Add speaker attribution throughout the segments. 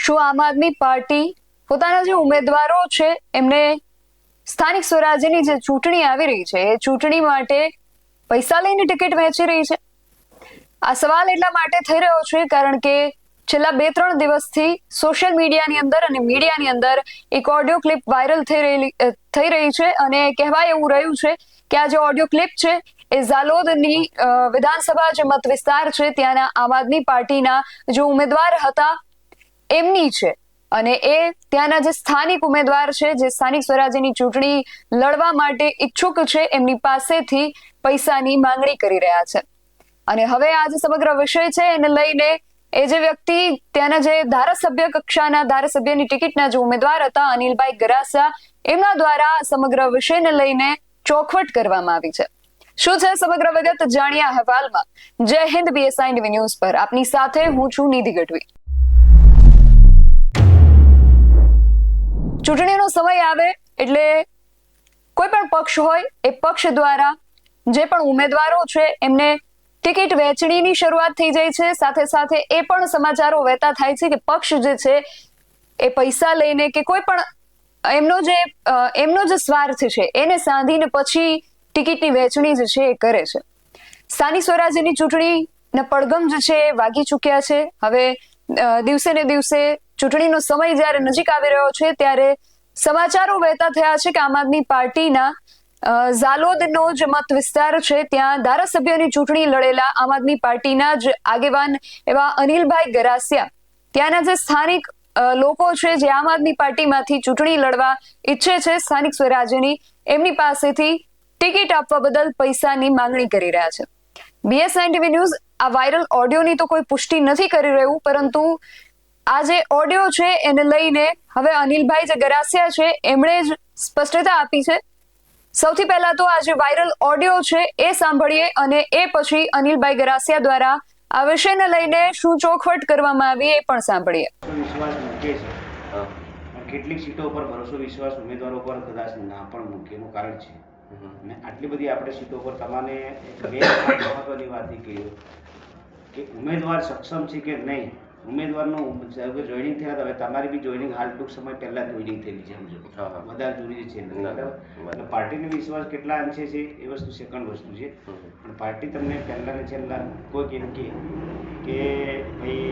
Speaker 1: શું આમ આદમી પાર્ટી પોતાના જે ઉમેદવારો છે એમને સ્થાનિક સ્વરાજ્યની જે ચૂંટણી આવી રહી છે એ ચૂંટણી માટે પૈસા લઈને ટિકિટ વહેંચી રહી છે? આ સવાલ એટલા માટે થઈ રહ્યો છે કારણ કે છેલ્લા 2-3 દિવસથી સોશિયલ મીડિયાની અંદર અને મીડિયાની અંદર એક ઓડિયો ક્લિપ વાયરલ થઈ રહી છે અને કહેવાય એવું રહ્યું છે કે આ જે ઓડિયો ક્લિપ છે એ ઝાલોદની વિધાનસભા જે મત વિસ્તાર છે ત્યાંના આમ આદમી પાર્ટીના જે ઉમેદવાર હતા એમની છે અને એ ત્યાંના જે સ્થાનિક ઉમેદવાર છે જે સ્થાનિક સ્વરાજ્યની ચૂંટણી લડવા માટે ઈચ્છુક છે એમની પાસેથી પૈસાની માંગણી કરી રહ્યા છે. અને હવે આ જે સમગ્ર વિષય છે એને લઈને એ જે વ્યક્તિ ત્યાંના જે ધારાસભ્ય કક્ષાના ધારાસભ્યની ટિકિટના જે ઉમેદવાર હતા અનિલભાઈ ગરાસિયા એમના દ્વારા સમગ્ર વિષયને લઈને ચોખવટ કરવામાં આવી છે. શું છે સમગ્ર વિગત જાણીએ આ અહેવાલમાં. જય હિન્દ, BSI ટીવી ન્યૂઝ પર આપની સાથે હું છું નિધિ ગઢવી. ચૂંટણીનો સમય આવે એટલે કોઈ પણ પક્ષ હોય એ પક્ષ દ્વારા જે પણ ઉમેદવારો છે એમને ટિકિટ વહેંચણીની શરૂઆત થઈ જાય છે. સાથે સાથે એ પણ સમાચારો વહેતા થાય છે કે પક્ષ જે છે એ પૈસા લઈને કે કોઈ પણ એમનો જે સ્વાર્થ છે એને સાધીને પછી ટિકિટની વહેંચણી જે છે એ કરે છે. સ્થાનિક સ્વરાજ્યની ચૂંટણીના પડઘમ જે છે એ વાગી ચૂક્યા છે. હવે દિવસે ને દિવસે ચૂંટણીનો સમય જ્યારે નજીક આવી રહ્યો છે ત્યારે સમાચારો વહેતા થયા છે કે આમ આદમી પાર્ટીના ઝાલોદનો જે મત વિસ્તાર છે ત્યાં ધારાસભ્યોની ચૂંટણી લડેલા આમ આદમી પાર્ટીના જ આગેવાન એવા અનિલભાઈ ગરાસિયા ત્યાંના જે સ્થાનિક લોકો છે જે આમ આદમી પાર્ટીમાંથી ચૂંટણી લડવા ઈચ્છે છે સ્થાનિક સ્વરાજ્યની એમની પાસેથી ટિકિટ આપવા બદલ પૈસાની માંગણી કરી રહ્યા છે. BSI ટીવી ન્યૂઝ આ વાયરલ ઓડિયોની તો કોઈ પુષ્ટિ નથી કરી રહ્યું, પરંતુ આ જે ઓડિયો છે એને લઈને હવે અનિલભાઈ જે ગરાસિયા છે એમણે જ સ્પષ્ટતા આપી છે. સૌથી પહેલા તો આ જે વાયરલ ઓડિયો છે એ સાંભળીએ અને એ પછી અનિલભાઈ ગરાસિયા દ્વારા આ વિષયને લઈને શું ચોખવટ કરવામાં આવી એ પણ સાંભળીએ.
Speaker 2: વિશ્વાસ મૂકે છે, કેટલીક સીટો પર ભરોસો વિશ્વાસ ઉમેદવારો પર કદાચ ના પણ મૂકે એનું કારણ છે. અને આટલી બધી આપણે સીટો પર તમારે મહત્વની વાત એ કહ્યું કે ઉમેદવાર સક્ષમ છે કે નહીં. ઉમેદવારનું જોઈનિંગ થયા હવે તમારી બી જોઈનિંગ હાલ ટૂંક સમય પહેલા જોઈનિંગ થયેલી છે. સમજો વધારે જરૂરી છે એટલે પાર્ટીનો વિશ્વાસ કેટલા અંશે છે એ વસ્તુ સેકન્ડ વસ્તુ છે. પણ પાર્ટી તમને પહેલા ને છેલ્લા કોઈક એમ કે ભાઈ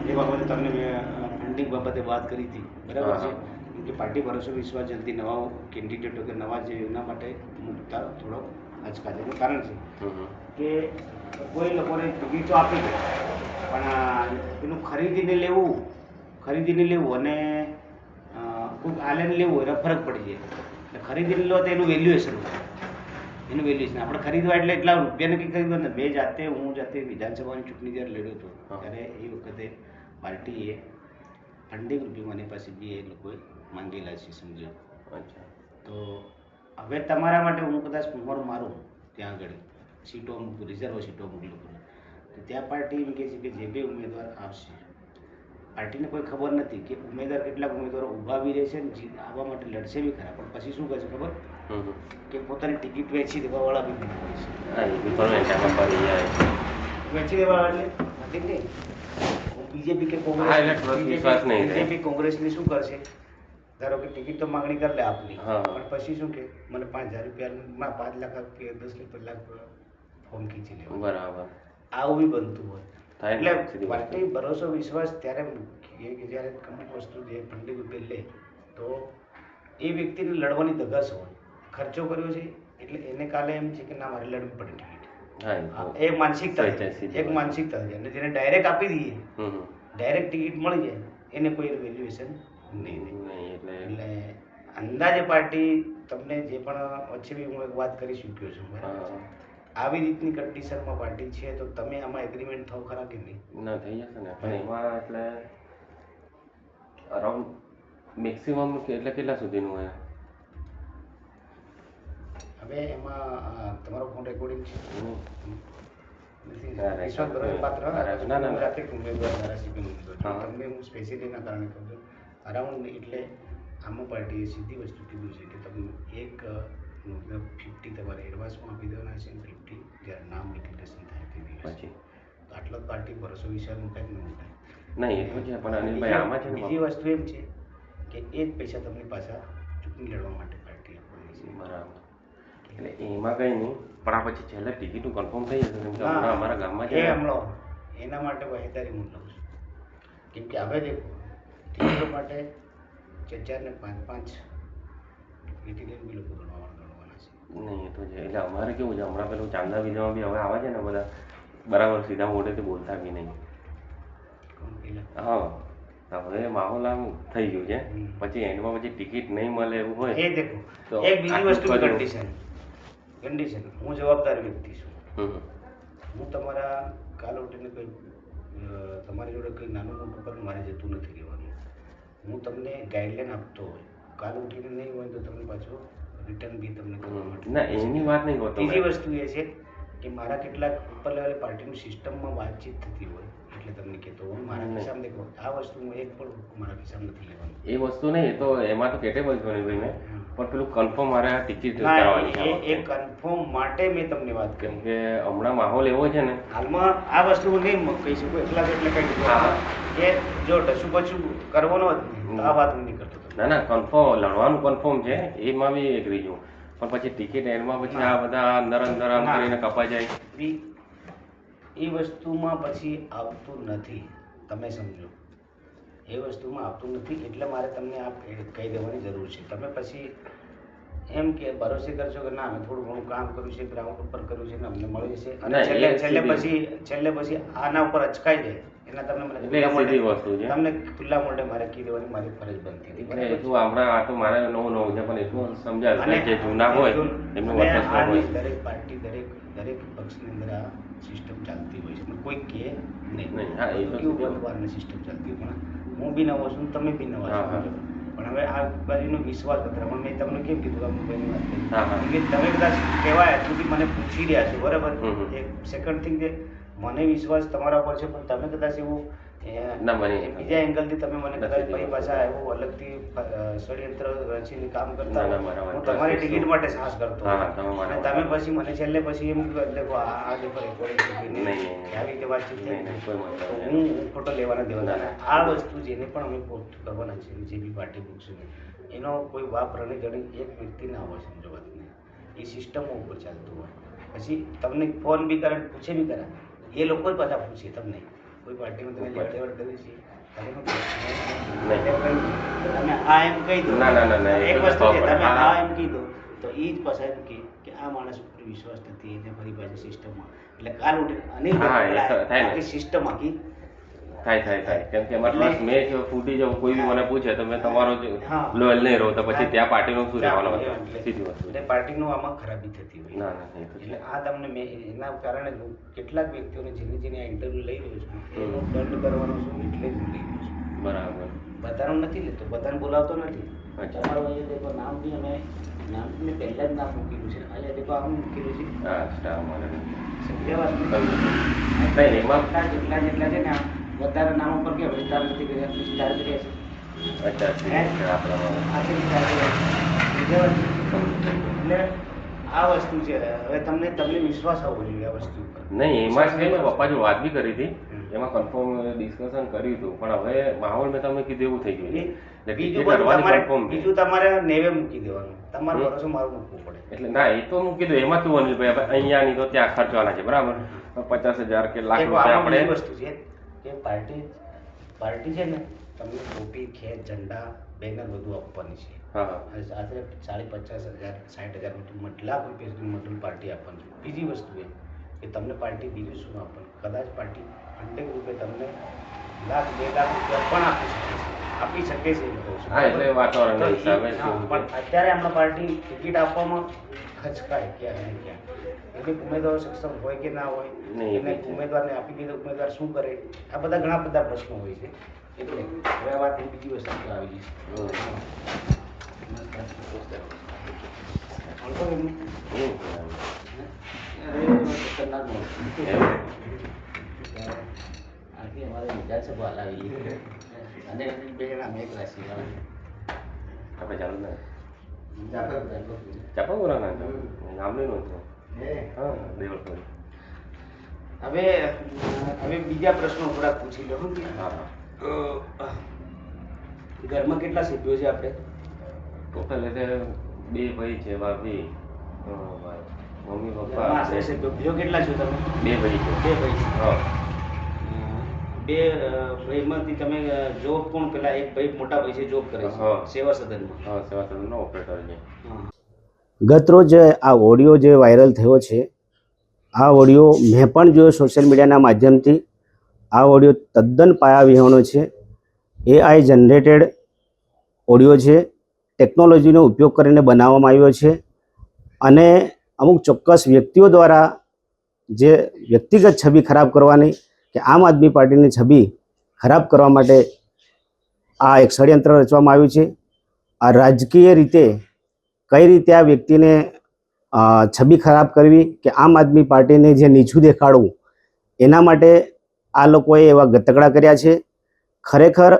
Speaker 2: એ બાબતે તમને મેં ફંડિંગ બાબતે વાત કરી હતી, બરાબર છે. કે પાર્ટી ભરોસો વિશ્વાસ જલ્દી નવા કેન્ડિડેટો કે નવા છે એના માટે મૂકતા થોડો આજકાલનું કારણ છે કે કોઈ લોકોને ટિકિટો આપી દે પણ એનું ખરીદીને લેવું અને કોઈક આલેને લેવું એનો ફરક પડી જાય. એટલે ખરીદીને લો તો એનું વેલ્યુએશન આપણે ખરીદવા એટલે એટલા રૂપિયાને કંઈ ખરીદવા ને. હું જાતે વિધાનસભાની ચૂંટણી જ્યારે લડ્યો હતો ત્યારે એ વખતે પાર્ટીએ ફંડિંગ રૂપિયા મારી પાસે બી એ લોકોએ માંગેલા છે, સમજો. તો હવે તમારા માટે હું કદાચ મારું ત્યાં આગળ સીટો મૂકું, રિઝર્વ સીટો મોકલું તો ત્યાં પાર્ટી એમ કહે છે કે જે બી ઉમેદવાર આવશે પાર્ટીને કોઈ ખબર નથી કે કેટલાક ઉમેદવારો ઊભા બી રહેશે ને આવવા માટે લડશે બી ખરા, પણ પછી શું કરશે ખબર કે પોતાની ટિકિટ વેચી દેવાવાળા બી વેચી દેવાવાળા એટલે નહીં. બીજેપી કે કોંગ્રેસની શું કરશે, ધારો કે ટિકિટ તો માંગણી કરી લે આપની, પણ પછી શું કે મને 5,000 રૂપિયા 5 લાખ કે 10 લાખ ફોર્મ ખીંચી લે, બરાબર. આવું બી બનતું હોય. એટલે પાર્ટી ભરોસો વિશ્વાસ ત્યારે મૂકીએ કે જ્યારે અમુક વસ્તુ જે ફંડિંગ રૂપિયા લે તો એ વ્યક્તિને લડવાની ધગશ હોય. ખર્ચો કર્યો છે એટલે એને કાલે એમ છે કે ના મારે લડવી પડે ટિકિટ. એ માનસિકતા છે, એક માનસિકતા છે. અને જેને ડાયરેક્ટ આપી દઈએ, ડાયરેક્ટ ટિકિટ મળી જાય એને કોઈ વેલ્યુએશન નહીં. એટલે અંદાજે પાર્ટી તમને જે પણ વચ્ચે બી હું એક વાત કરી ચૂક્યો છું, બરાબર. આવી રીતની કન્ડિશનમાં પાર્ટી છે તો તમે આમાં એગ્રીમેન્ટ થાવ ખરા કે નહીં?
Speaker 3: ના થઈ જશે ને, પણ એમાં એટલે અરાઉન્ડ મેક્સિમમ એટલે કેટલા સુધીનું હોય?
Speaker 2: હવે એમાં તમારો ફોન રેકોર્ડિંગ છે રિશ્વત ભરવાની પાત્ર જાતે ઉમેદવાર ધારાસભ્ય તમને હું સ્પેશિયલી ના કારણે કહું છું. અરાઉન્ડ એટલે આમાં પાર્ટીએ સીધી વસ્તુ કીધું છે કે તમે 50 તમારે એડવાન્સમાં આપી દેવાના છે અને 50 જ્યારે નામ ડિક્લેરેશન થાય તે દિવસ. આટલો જ પાર્ટી ભરોસો વિશ્વાસ મુકાય જ ન મુકાય.
Speaker 3: નહીં એ તો છે, પણ અનિલભાઈ આમાં છે ને
Speaker 2: બીજી વસ્તુ એમ છે કે એ જ પૈસા તમને પાછા ચૂંટણી લડવા માટે પાર્ટી આપવાની છે.
Speaker 3: બરાબર, એટલે એમાં કંઈ નહીં, પણ આ પછી છેલ્લે ટિકિટનું કન્ફર્મ થઈ જશે, કેમ કે
Speaker 2: ના,
Speaker 3: હમણાં અમારા ગામમાં છે
Speaker 2: એ
Speaker 3: ને
Speaker 2: હમણાં એના માટે વહેદારી હું લઉં છું. કેમ કે હવે દેખો ટિકિટો માટે 4 ને 5 ટિકિટ બી લોકો ગણવાના છે.
Speaker 3: નહીં એ તો છે, એટલે અમારે કેવું છે હમણાં પેલું ચાંદા વિધામાં બી હવે આવે છે ને બધા બરાબર સીધા મોઢેથી બોલતા બી નહીં.
Speaker 2: કોણ પેલા
Speaker 3: હા, હવે માહોલ આમ થઈ ગયું છે. પછી એન્ડમાં પછી ટિકિટ નહીં મળે એવું હોય
Speaker 2: એ દેખો
Speaker 3: તો
Speaker 2: એક બીજી
Speaker 3: આટલું
Speaker 2: વસ્તુ
Speaker 3: કર્યું.
Speaker 2: કન્ડિશન હું જવાબદાર વ્યક્તિ છું.
Speaker 3: હમ.
Speaker 2: હું તમારા કાલ ઉઠીને કંઈ તમારી જોડે કંઈ નાનું મોટું પણ મારે જતું નથી રહેવાનું. હું તમને ગાઈડલાઈન આપતો હોય, કાલ ઉઠીને નહીં હોય તો તમને પાછો રિટર્ન બી તમને કરવા માટે.
Speaker 3: ના એની વાત નહીં કરતો
Speaker 2: બીજી
Speaker 3: મેં.
Speaker 2: વસ્તુ એ છે કે મારા કેટલાક ઉપર લેવલે પાર્ટીની સિસ્ટમમાં વાતચીત થતી હોય એટલે તમને કહેતો હું મારા ખિસ્સામાં દેખો આ વસ્તુ હું એક પણ મારા ખિસ્સામાં નથી લેવાનું.
Speaker 3: એ વસ્તુ નહીં, એ તો એમાં તો કેટેબલ છો નહીં ભાઈ મેં, પણ પેલું કન્ફર્મ મારે આ ટિકિટ
Speaker 2: ના,
Speaker 3: કરાવવાની છે આ
Speaker 2: એ
Speaker 3: વખતે.
Speaker 2: કન્ફર્મ માટે મેં તમને વાત
Speaker 3: કેમ
Speaker 2: કરી.
Speaker 3: કે હમણાં માહોલ એવો છે ને
Speaker 2: હાલમાં આ વસ્તુ હું નહીં કહી શકું એટલા જ એટલે કઈ
Speaker 3: હા.
Speaker 2: કે જો ટસું પછું કરવાનો જ નહીં તો આ વાત હું નહીં કરતો.
Speaker 3: ના ના કન્ફર્મ લડવાનું કન્ફર્મ છે, એમાં બી એગ્રી છું, પણ પછી ટિકિટ એન્ડમાં પછી આ બધા અંદર અંદર આમ
Speaker 2: ના.
Speaker 3: કરીને કપાઈ જાય.
Speaker 2: એ વસ્તુમાં પછી આવતું નથી, તમે સમજો એ વસ્તુમાં આવતું નથી એટલે મારે તમને આ કહી દેવાની જરૂર છે. તમે પછી એમ કે ભરોસે કરશો કે ના અમે થોડું ઘણું કામ કર્યું છે, ગ્રાઉન્ડ ઉપર કર્યું છે ને અમને મળી જશે અને
Speaker 3: ના,
Speaker 2: છેલ્લે
Speaker 3: એ
Speaker 2: છેલ્લે
Speaker 3: સીધી-
Speaker 2: પછી આના ઉપર અચકાઈ જાય એના તમને મને
Speaker 3: એટલે એ સીધી વસ્તુ છે.
Speaker 2: તમને ખુલ્લા મોઢે મારે કહી દેવાની મારી ફરજ બનતી હતી.
Speaker 3: એટલે એટલું હમણાં આ તો મારે નવું નવું છે, પણ એટલું સમજાવે
Speaker 2: અને
Speaker 3: જે જૂના હોય એમનું
Speaker 2: અને
Speaker 3: વર્ચસ્વ
Speaker 2: આની
Speaker 3: હોય.
Speaker 2: દરેક પાર્ટી દરેક પક્ષની અંદર આ સિસ્ટમ ચાલતી હોય છે પણ કોઈ કહે નહીં.
Speaker 3: નહીં, હા, એ તો
Speaker 2: કેવું
Speaker 3: સીધી
Speaker 2: પરિવારની સિસ્ટમ ચાલતી હોય પણ હું બી નવો છું તમે બી નવા
Speaker 3: હા, હા.
Speaker 2: છો પણ હવે આ બાજુનો વિશ્વાસ પત્ર મેં તમને કેમ કીધું આ મોબાઈલની વાત કરી
Speaker 3: હા, હા.
Speaker 2: કે તમે કદાચ કહેવાય સુધી મને પૂછી રહ્યા છો બરાબર.
Speaker 3: હમ, હમ.
Speaker 2: એક સેકન્ડ થિંગ કે મને વિશ્વાસ તમારા પર છે પણ તમે કદાચ એવું
Speaker 3: ના, મને
Speaker 2: બીજા એંગલથી તમે મને કદાચ
Speaker 3: નથી
Speaker 2: ભાઈ
Speaker 3: દેવાનું.
Speaker 2: પાછા એવું અલગથી ષડયંત્ર રચીને કામ કરતા
Speaker 3: ના, ના,
Speaker 2: હો,
Speaker 3: મારા
Speaker 2: હું
Speaker 3: માટે
Speaker 2: તમારી
Speaker 3: શું?
Speaker 2: ટિકિટ માટે સાહસ કરતો
Speaker 3: હા,
Speaker 2: હોઉં.
Speaker 3: તમે મારા
Speaker 2: અને તમે પછી મને છેલ્લે પછી એમ કહો એટલે આ દેખો recording થઈ ગઈ.
Speaker 3: નહીં, નહીં.
Speaker 2: આવી રીતે વાતચીત થઈ.
Speaker 3: નહીં, નહીં, કોઈ મતલબ
Speaker 2: તો
Speaker 3: નહીં.
Speaker 2: હું ખોટો લેવાના દેવાના
Speaker 3: ના,
Speaker 2: નથી. આ વસ્તુ જેને પણ અમે પોસ્ટ કરવાના છે જે બી પાર્ટી મૂકશે ને એનો કોઈ વાપ રણી જણી એક વ્યક્તિ ના હોય સમજો વાતને. એ સિસ્ટમો ઉપર ચાલતું હોય પછી તમને ફોન બી કરે પૂછે બી કરે એ લોકો જ પાછા પૂછે તમને કોઈ પાર્ટીમાં તમે લેવડ દેવડ કરી છે તમે શું કહો? તમે આ એમ કહી દો.
Speaker 3: ના, ના, ના, ના, એ
Speaker 2: એક
Speaker 3: તો
Speaker 2: વસ્તુ છે
Speaker 3: ખબર.
Speaker 2: તમે
Speaker 3: હા.
Speaker 2: આ એમ કહી દો તો એ જ પાછા એમ કહે કે આ માણસ ઉપર વિશ્વાસ નથી એને ફરી પાછી સિસ્ટમમાં એટલે કાલ ઉઠે અનિલ
Speaker 3: હા, એ તો થાય ને.
Speaker 2: આખી સિસ્ટમ આખી
Speaker 3: થાય કેમ કે એમાં
Speaker 2: એટલે-
Speaker 3: પ્લસ મેચ ફૂટી જાવ કોઈ બી મને પૂછે તો મેં તમારો
Speaker 2: હા.
Speaker 3: લોયલ નહીં રહો તો પછી ત્યાં પાર્ટીનું શું રહેવાનું
Speaker 2: એટલે-
Speaker 3: હતું? સીધી વસ્તુ
Speaker 2: એટલે પાર્ટીનું આમાં ખરાબી થતી હોય
Speaker 3: ના ના એ તો છે.
Speaker 2: એટલે આ તમને મેં એના કારણે જ હું કેટલાક વ્યક્તિઓને જેને આ ઇન્ટરવ્યુ લઈ રહ્યો છું એનો દંડ કરવાનો છું એટલે જ હું લઈ રહ્યો છું.
Speaker 3: બરાબર.
Speaker 2: બધાનું નથી લેતો બધાને બોલાવતો નથી.
Speaker 3: અચ્છા.
Speaker 2: તમારો અહીંયા દેખો નામ બી અમે નામ બી મેં પહેલા જ નામ મૂકેલું છે અહીંયા દેખો આમ મૂકેલું છે
Speaker 3: હા સ્ટાર મારે
Speaker 2: સમજ્યા વાત ને?
Speaker 3: નહીં એમાં
Speaker 2: જેટલા જેટલા છે ને આમ વધારે નામ ઉપર કે વિસ્તાર નથી કર્યા વિસ્તાર કર્યા છે
Speaker 3: અચ્છા ઠીક છે આપણે
Speaker 2: આખી વિસ્તાર કર્યા છે. સમજ્યા વાત? એટલે આ વસ્તુ છે હવે તમને વિશ્વાસ આવવો જોઈએ આ વસ્તુ ઉપર.
Speaker 3: નહીં એમાં છે મેં પપ્પા જો વાત બી કરી હતી એમાં કન્ફર્મ ડિસ્કશન કર્યું હતું પણ હવે માહોલ મેં તમને કીધું એવું થઈ ગયું છે. એટલે
Speaker 2: બીજું
Speaker 3: ticket
Speaker 2: બધું
Speaker 3: કરવાની
Speaker 2: તમારે
Speaker 3: confirm છે.
Speaker 2: બીજું તમારે નેવે મૂકી દેવાનું તમારો ભરોસો મારું મૂકવું પડે.
Speaker 3: એટલે ના એ તો મૂકી દો એમાં કેવું અનિલભાઈ હવે અહીંયા નહીં તો ત્યાં ખર્ચવાના છે બરાબર 50,000 કે લાખ
Speaker 2: એક
Speaker 3: રૂપિયા
Speaker 2: આમાં
Speaker 3: આપણે
Speaker 2: બીજી વસ્તુ છે કે પાર્ટી છે ને તમને ટોપી ખેત ઝંડા બેનર બધું આપવાની છે
Speaker 3: હા હા
Speaker 2: અને સાથે 50,000 60,000 લાખ રૂપિયા સુધી મટીરિયલ પાર્ટી આપવાની છે. બીજી વસ્તુ એ કે તમને પાર્ટી બીજું શું આપવાનું કદાચ પાર્ટી ખંડેક રૂપે તમને લાખ 2 લાખ રૂપિયા પણ આપી શકે છે એમ કહું છું.
Speaker 3: હા, એટલે વાતાવરણના
Speaker 2: તો
Speaker 3: હિસાબે
Speaker 2: હા,
Speaker 3: કેવું છે.
Speaker 2: પણ અત્યારે હમણાં પાર્ટી ટિકિટ આપવામાં ખચકાય ક્યાં ને ક્યાં એટલે ઉમેદવારો સક્ષમ હોય કે ના હોય
Speaker 3: નહીં,
Speaker 2: એને
Speaker 3: એ છે.
Speaker 2: ઉમેદવારને આપી દીધો ઉમેદવાર શું કરે આ બધા ઘણા બધા પ્રશ્નો હોય છે એટલે હવે આ વાત એક બીજી વસ્તુ પર આવી જઈશ. ઓળખો એમને? અરે, ખતરનાક માણસ. આથી અમારે વિધાનસભા હલાવી અને બે જણા અમે એક રાશિવાળા.
Speaker 3: આપણે ચાલુ ને
Speaker 2: જાફર
Speaker 3: ચાપા બોલા ના નામ નહીં નહોતું
Speaker 2: હે
Speaker 3: હા દેવળ પર
Speaker 2: હવે બીજા પ્રશ્નો થોડાક પૂછી લો.
Speaker 3: હા
Speaker 2: ઘરમાં કેટલા સભ્યો છે આપણે?
Speaker 3: ટોટલ એટલે 2 ભાઈ છે, ભાભી, મમ્મી પપ્પા.
Speaker 2: આશરે સભ્યો ભાઈઓ કેટલા છો તમે?
Speaker 3: 2 ભાઈ છે.
Speaker 2: 2 ભાઈ.
Speaker 3: હા.
Speaker 2: 2 ભાઈમાંથી તમે જોબ કોણ? પેલા એક ભાઈ મોટા ભાઈ છે જોબ કરે છે
Speaker 3: હા.
Speaker 2: સેવા સદનમાં.
Speaker 3: હા, સેવા સદનનો ઓપરેટર છે.
Speaker 4: ગતરોજ આ ઓડિયો જે વાયરલ થયો છે, આ ઓડિયો મેં પણ જોયો સોશિયલ મીડિયાના માધ્યમથી. આ ઓડિયો તદ્દન પાયાવિહોણો છે. AI જનરેટેડ ઓડિયો છે, ટેકનોલોજીનો ઉપયોગ કરીને બનાવવામાં આવ્યો છે અને અમુક ચોક્કસ વ્યક્તિઓ દ્વારા જે વ્યક્તિગત છબી ખરાબ કરવાની કે આમ આદમી પાર્ટીની છબી ખરાબ કરવા માટે આ એક ષડયંત્ર રચવામાં આવ્યું છે. આ રાજકીય રીતે કઈ રીતે આ વ્યક્તિને છબી ખરાબ કરવી કે આમ આદમી પાર્ટીને જે નીચું દેખાડવું, એના માટે આ લોકોએ એવા ગતકડા કર્યા છે. ખરેખર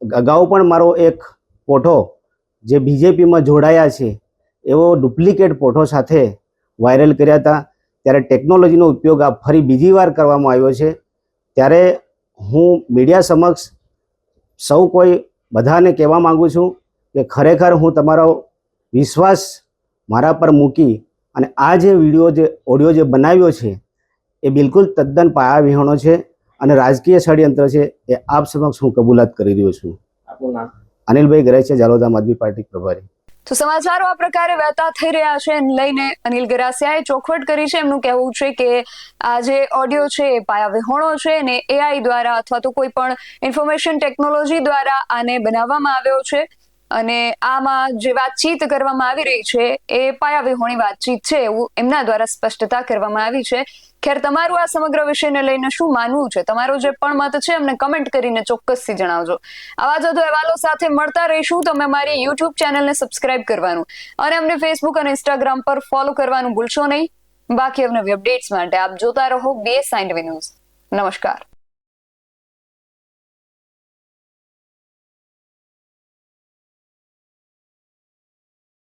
Speaker 4: અગાઉ પણ મારો એક ફોટો જે BJPમાં જોડાયા છે એવો ડુપ્લિકેટ ફોટો સાથે વાયરલ કર્યા હતા. ત્યારે ટેકનોલોજીનો ઉપયોગ આ ફરી બીજી વાર કરવામાં આવ્યો છે. ત્યારે હું મીડિયા સમક્ષ સૌ કોઈ બધાને કહેવા માગું છું કે ખરેખર હું તમારો વિશ્વાસ મારા પર મૂકી અને આ જે ઓડિયો જે બનાવ્યો છે એ બિલકુલ તદ્દન પાયાવિહોણો છે અને રાજકીય ષડયંત્ર છે. એ આપ સમક્ષ હું કબૂલાત કરી રહ્યો છું.
Speaker 2: આપનું નામ?
Speaker 4: અનિલભાઈ ગરાસિયા, ઝાલોદ આમ આદમી પાર્ટી પ્રભારી.
Speaker 1: તો સમાચારો આ પ્રકારે વહેતા થઈ રહ્યા છે એને લઈને અનિલ ગરાસિયાએ ચોખવટ કરી છે. એમનું કહેવું છે કે આ જે ઓડિયો છે એ પાયાવિહોણો છે અને AI દ્વારા અથવા તો કોઈ પણ ઇન્ફોર્મેશન ટેકનોલોજી દ્વારા આને બનાવવામાં આવ્યો છે અને આમાં જે વાતચીત કરવામાં આવી રહી છે એ પાયાવિહોણી વાતચીત છે એવું એમના દ્વારા સ્પષ્ટતા કરવામાં આવી છે. ખેર, તમારું આ સમગ્ર વિષયને લઈને શું માનવું છે? તમારો જે પણ મત છે અમને કમેન્ટ કરીને ચોક્કસથી જણાવજો. આવા જ વધુ અહેવાલો સાથે મળતા રહીશું. તમે અમારી YouTube ચેનલને સબસ્ક્રાઇબ કરવાનું અને અમને Facebook અને Instagram પર ફોલો કરવાનું ભૂલશો નહીં. બાકી અવનવી અપડેટ્સ માટે આપ જોતા રહો BS સાયન્ટિફિક ન્યૂઝ. નમસ્કાર.